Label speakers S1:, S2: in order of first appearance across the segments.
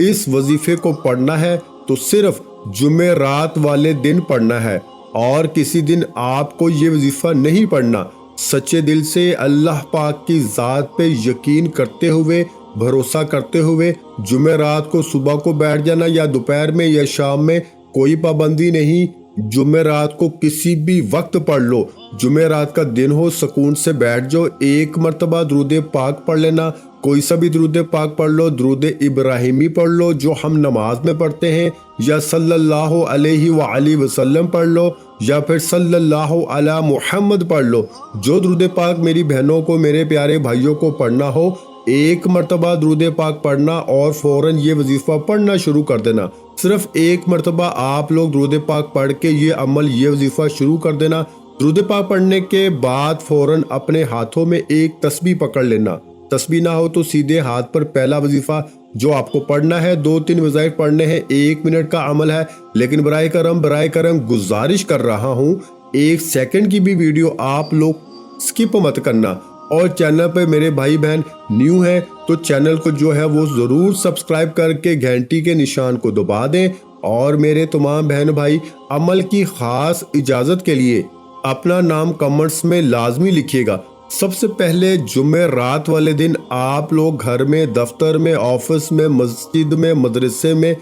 S1: اس وظیفے کو پڑھنا ہے تو صرف جمعرات والے دن پڑھنا ہے، اور کسی دن آپ کو یہ وظیفہ نہیں پڑھنا۔ سچے دل سے اللہ پاک کی ذات پہ یقین کرتے ہوئے، بھروسہ کرتے ہوئے جمعرات کو صبح کو بیٹھ جانا، یا دوپہر میں یا شام میں، کوئی پابندی نہیں۔ جمعرات کو کسی بھی وقت پڑھ لو، جمعرات کا دن ہو سکون سے بیٹھ جاؤ، ایک مرتبہ درود پاک پڑھ لینا، کوئی سا بھی درود پاک پڑھ لو، درود ابراہیمی پڑھ لو جو ہم نماز میں پڑھتے ہیں، یا صلی اللہ علیہ وآلہ وسلم پڑھ لو، یا پھر صلی اللہ علی محمد پڑھ لو۔ جو درود پاک میری بہنوں کو، میرے پیارے بھائیوں کو پڑھنا ہو، ایک مرتبہ درود پاک پڑھنا اور فوراً یہ وظیفہ پڑھنا شروع کر دینا۔ صرف ایک مرتبہ آپ لوگ درود پاک پڑھ کے یہ عمل، یہ وظیفہ شروع کر دینا۔ درود پاک پڑھنے کے بعد فوراً اپنے ہاتھوں میں ایک تسبیح پکڑ لینا، تسبیح نہ ہو تو سیدھے ہاتھ پر پہلا وظیفہ جو آپ کو پڑھنا ہے، 2-3 وظائف پڑھنے ہیں، 1 منٹ کا عمل ہے، لیکن برائے کرم گزارش کر رہا ہوں 1 سیکنڈ کی بھی ویڈیو آپ لوگ سکپ مت کرنا، اور چینل پہ میرے بھائی بہن نیو ہیں تو چینل کو جو ہے وہ ضرور سبسکرائب کر کے گھنٹی کے نشان کو دبا دیں، اور میرے تمام بہن بھائی عمل کی خاص اجازت کے لیے اپنا نام کمنٹس میں لازمی لکھیے گا۔ سب سے پہلے جمعرات والے دن آپ لوگ گھر میں، دفتر میں، آفس میں، مسجد میں، مدرسے میں،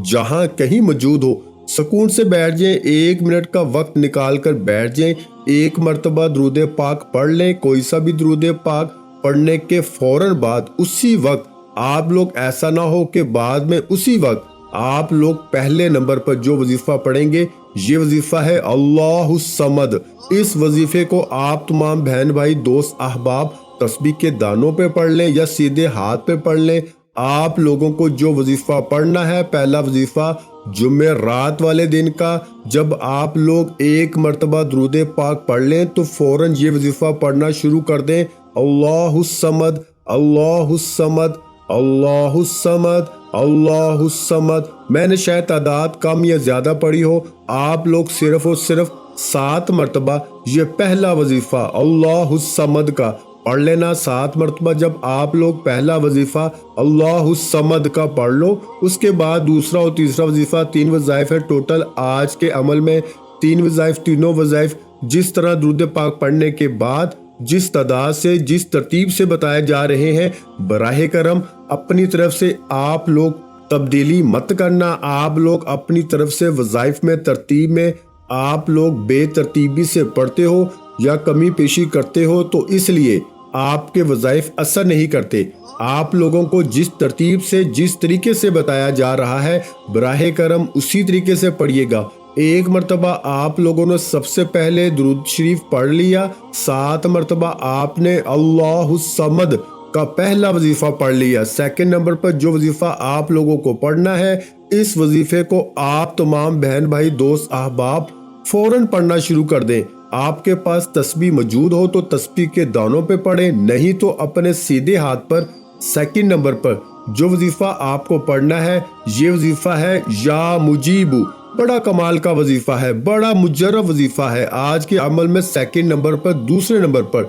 S1: جہاں کہیں موجود ہو، سکون سے بیٹھ جائیں، 1 منٹ کا وقت نکال کر بیٹھ جائیں، ایک مرتبہ درود پاک پڑھ لیں۔ کوئی سا بھی درود پاک پڑھنے کے فوراً بعد اسی وقت آپ لوگ، ایسا نہ ہو کہ بعد میں اسی وقت آپ لوگ پہلے نمبر پر جو وظیفہ پڑھیں گے، یہ وظیفہ ہے اللہ الصمد۔ اس وظیفے کو آپ تمام بہن بھائی، دوست، احباب تسبیح کے دانوں پہ پڑھ لیں یا سیدھے ہاتھ پہ پڑھ لیں۔ آپ لوگوں کو جو وظیفہ پڑھنا ہے، پہلا وظیفہ جمعرات والے دن کا، جب آپ لوگ ایک مرتبہ درود پاک پڑھ لیں تو فوراً یہ وظیفہ پڑھنا شروع کر دیں، اللہ الصمد، اللہ الصمد، اللہ الصمد، اللہ الصمد۔ میں نے شاید تعداد کم یا زیادہ پڑھی ہو، آپ لوگ صرف اور صرف 7 مرتبہ یہ پہلا وظیفہ اللہ الصمد کا پڑھ لینا۔ 7 مرتبہ جب آپ لوگ پہلا وظیفہ اللہ الصمد کا پڑھ لو، اس کے بعد دوسرا اور تیسرا وظیفہ، 3 وظائف ہے ٹوٹل آج کے عمل میں، 3 وظائف، تینوں وظائف جس طرح درود پاک پڑھنے کے بعد، جس تعداد سے، جس ترتیب سے بتائے جا رہے ہیں، براہ کرم اپنی طرف سے آپ لوگ تبدیلی مت کرنا۔ آپ لوگ اپنی طرف سے وظائف میں، ترتیب میں آپ لوگ بے ترتیبی سے پڑھتے ہو یا کمی پیشی کرتے ہو تو اس لیے آپ کے وظائف اثر نہیں کرتے۔ آپ لوگوں کو جس ترتیب سے، جس طریقے سے بتایا جا رہا ہے، براہ کرم اسی طریقے سے پڑھیے گا۔ ایک مرتبہ آپ لوگوں نے سب سے پہلے درود شریف پڑھ لیا، 7 مرتبہ آپ نے اللہ الصمد کا پہلا وظیفہ پڑھ لیا۔ سیکنڈ نمبر پر جو وظیفہ آپ لوگوں کو پڑھنا ہے، اس وظیفے کو آپ تمام بہن بھائی، دوست، احباب فوراً پڑھنا شروع کر دیں۔ آپ کے پاس تسبیح موجود ہو تو تسبیح کے دانوں پہ پڑھیں، نہیں تو اپنے سیدھے ہاتھ پر سیکنڈ نمبر پر جو وظیفہ آپ کو پڑھنا ہے، یہ وظیفہ ہے یا مجیبو۔ بڑا کمال کا وظیفہ ہے، بڑا مجرب وظیفہ ہے۔ آج کے عمل میں سیکنڈ نمبر پر، دوسرے نمبر پر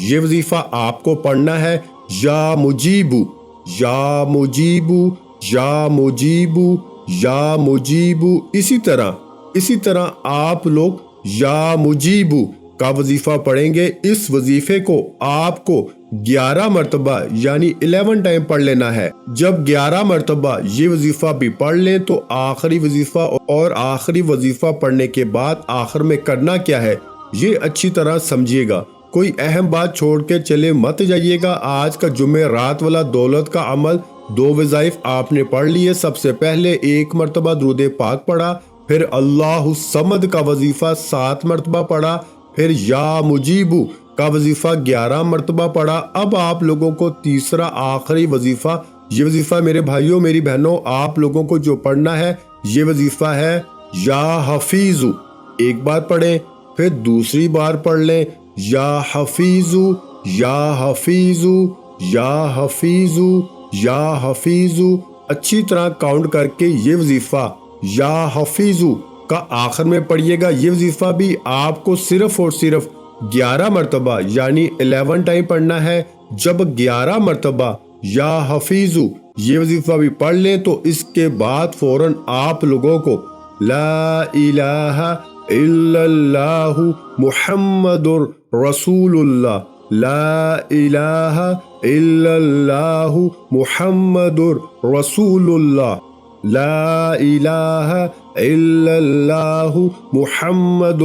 S1: یہ وظیفہ آپ کو پڑھنا ہے، یا مجیبو، یا مجیبو، یا مجیبو، یا مجیبو۔ اسی طرح آپ لوگ یا مجیبو کا وظیفہ پڑھیں گے۔ اس وظیفے کو آپ کو 11 مرتبہ یعنی 11 ٹائم پڑھ لینا ہے۔ جب 11 مرتبہ یہ وظیفہ بھی پڑھ لیں تو آخری وظیفہ، اور آخری وظیفہ پڑھنے کے بعد آخر میں کرنا کیا ہے یہ اچھی طرح سمجھیے گا۔ کوئی اہم بات چھوڑ کے چلے مت جائیے گا۔ آج کا جمعرات والا دولت کا عمل، 2 وظائف آپ نے پڑھ لیے۔ سب سے پہلے 1 مرتبہ درود پاک پڑھا، پھر اللہ الصمد کا وظیفہ 7 مرتبہ پڑھا، پھر یا مجیبو کا وظیفہ 11 مرتبہ پڑھا۔ اب آپ لوگوں کو تیسرا آخری وظیفہ، یہ وظیفہ میرے بھائیوں، میری بہنوں، آپ لوگوں کو جو پڑھنا ہے، یہ وظیفہ ہے یا حفیظو۔ ایک بار پڑھیں، پھر دوسری بار پڑھ لیں، یا حفیظو، یا حفیظو، یا حفیظو، یا حفیظو۔ اچھی طرح کاؤنٹ کر کے یہ وظیفہ یا حفیظو کا آخر میں پڑھیے گا۔ یہ وظیفہ بھی آپ کو صرف اور صرف 11 مرتبہ یعنی 11 ٹائم پڑھنا ہے۔ جب 11 مرتبہ یا حفیظو یہ وظیفہ بھی پڑھ لیں تو اس کے بعد فوراً آپ لوگوں کو لا الہ الا اللہ محمد رسول اللہ، لا الہ الا اللہ محمد رسول اللہ، لا الہ الا اللہ محمد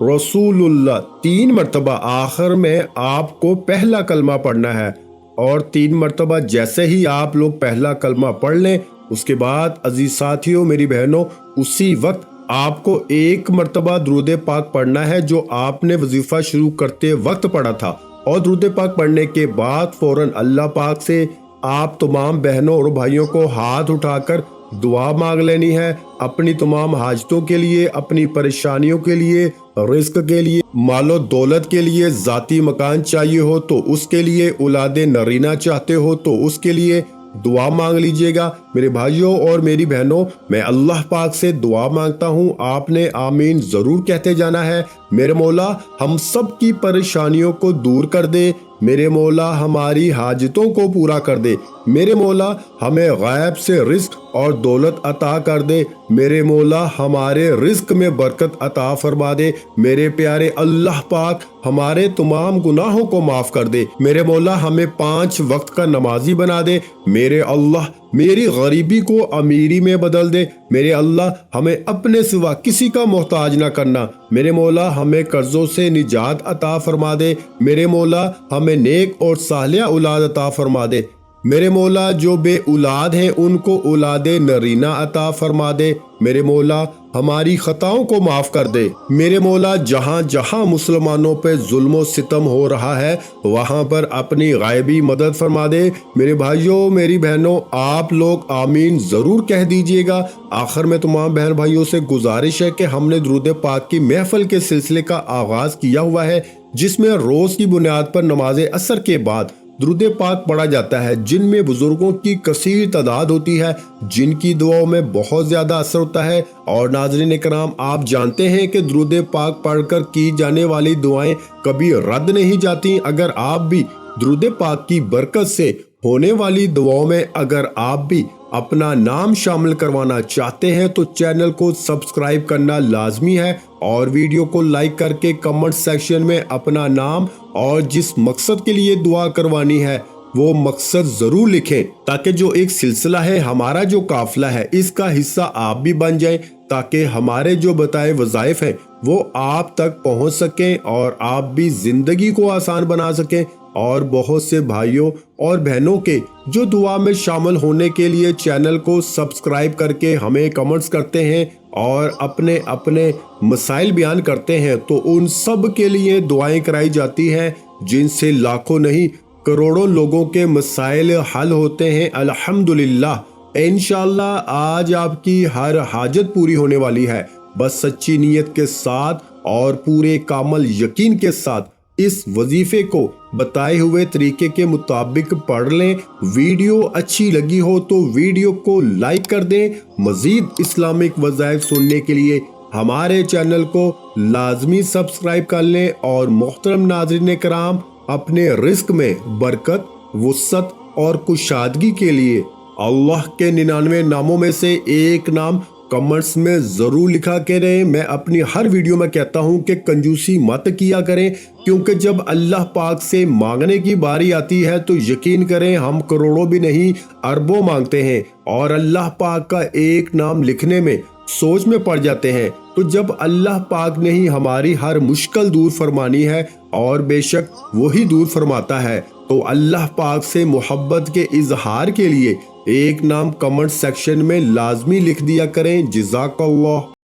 S1: رسول اللہ 3 مرتبہ آخر میں آپ کو پہلا کلمہ پڑھنا ہے، اور 3 مرتبہ جیسے ہی آپ لوگ پہلا کلمہ پڑھ لیں اس کے بعد عزیز ساتھیوں، میری بہنوں، اسی وقت آپ کو 1 مرتبہ درود پاک پڑھنا ہے جو آپ نے وظیفہ شروع کرتے وقت پڑھا تھا، اور درود پاک پڑھنے کے بعد فوراً اللہ پاک سے آپ تمام بہنوں اور بھائیوں کو ہاتھ اٹھا کر دعا مانگ لینی ہے، اپنی تمام حاجتوں کے لیے، اپنی پریشانیوں کے لیے، رزق کے لیے، مال و دولت کے لیے، ذاتی مکان چاہیے ہو تو اس کے لیے، اولاد نرینہ چاہتے ہو تو اس کے لیے دعا مانگ لیجئے گا۔ میرے بھائیوں اور میری بہنوں، میں اللہ پاک سے دعا مانگتا ہوں، آپ نے آمین ضرور کہتے جانا ہے۔ میرے مولا ہم سب کی پریشانیوں کو دور کر دے، میرے مولا ہماری حاجتوں کو پورا کر دے، میرے مولا ہمیں غیب سے رزق اور دولت عطا کر دے، میرے مولا ہمارے رزق میں برکت عطا فرما دے، میرے پیارے اللہ پاک ہمارے تمام گناہوں کو معاف کر دے، میرے مولا ہمیں 5 وقت کا نمازی بنا دے، میرے اللہ میری غریبی کو امیری میں بدل دے، میرے اللہ ہمیں اپنے سوا کسی کا محتاج نہ کرنا، میرے مولا ہمیں قرضوں سے نجات عطا فرما دے، میرے مولا ہمیں نیک اور صالح اولاد عطا فرما دے، میرے مولا جو بے اولاد ہیں ان کو اولاد نرینہ عطا فرما دے، میرے مولا ہماری خطاؤں کو معاف کر دے، میرے مولا جہاں جہاں مسلمانوں پہ ظلم و ستم ہو رہا ہے وہاں پر اپنی غائبی مدد فرما دے۔ میرے بھائیوں میری بہنوں، آپ لوگ آمین ضرور کہہ دیجئے گا۔ آخر میں تمام بہن بھائیوں سے گزارش ہے کہ ہم نے درود پاک کی محفل کے سلسلے کا آغاز کیا ہوا ہے، جس میں روز کی بنیاد پر نماز عصر کے بعد درود پاک پڑھا جاتا ہے، جن میں بزرگوں کی کثیر تعداد ہوتی ہے، جن کی دعاؤں میں بہت زیادہ اثر ہوتا ہے۔ اور ناظرین کرام، آپ جانتے ہیں کہ درود پاک پڑھ کر کی جانے والی دعائیں کبھی رد نہیں جاتی۔ اگر آپ بھی درود پاک کی برکت سے ہونے والی دعاؤں میں اگر آپ بھی اپنا نام شامل کروانا چاہتے ہیں تو چینل کو سبسکرائب کرنا لازمی ہے، اور ویڈیو کو لائک کر کے کمنٹ سیکشن میں اپنا نام اور جس مقصد کے لیے دعا کروانی ہے وہ مقصد ضرور لکھیں، تاکہ جو ایک سلسلہ ہے، ہمارا جو قافلہ ہے، اس کا حصہ آپ بھی بن جائیں، تاکہ ہمارے جو بتائے وظائف ہیں وہ آپ تک پہنچ سکیں اور آپ بھی زندگی کو آسان بنا سکیں۔ اور بہت سے بھائیوں اور بہنوں کے جو دعا میں شامل ہونے کے لیے چینل کو سبسکرائب کر کے ہمیں کمنٹس کرتے ہیں اور اپنے اپنے مسائل بیان کرتے ہیں، تو ان سب کے لیے دعائیں کرائی جاتی ہیں، جن سے لاکھوں نہیں کروڑوں لوگوں کے مسائل حل ہوتے ہیں الحمدللہ۔ انشاءاللہ آج آپ کی ہر حاجت پوری ہونے والی ہے، بس سچی نیت کے ساتھ اور پورے کامل یقین کے ساتھ اس وظیفے کو بتائے ہوئے طریقے کے مطابق پڑھ لیں۔ ویڈیو اچھی لگی ہو تو ویڈیو کو لائک کر دیں۔ مزید اسلامک وظائف سننے کے لیے ہمارے چینل کو لازمی سبسکرائب کر لیں۔ اور محترم ناظرین کرام، اپنے رزق میں برکت، وسعت اور کشادگی کے لیے اللہ کے 99 ناموں میں سے ایک نام کمنٹس میں ضرور لکھا کریں۔ میں اپنی ہر ویڈیو میں کہتا ہوں کہ کنجوسی مت کیا کریں، کیونکہ جب اللہ پاک سے مانگنے کی باری آتی ہے تو یقین کریں ہم کروڑوں بھی نہیں اربوں مانگتے ہیں، اور اللہ پاک کا ایک نام لکھنے میں سوچ میں پڑ جاتے ہیں۔ تو جب اللہ پاک نے ہی ہماری ہر مشکل دور فرمانی ہے، اور بے شک وہی دور فرماتا ہے، تو اللہ پاک سے محبت کے اظہار کے لیے ایک نام کمنٹ سیکشن میں لازمی لکھ دیا کریں۔ جزاک اللہ۔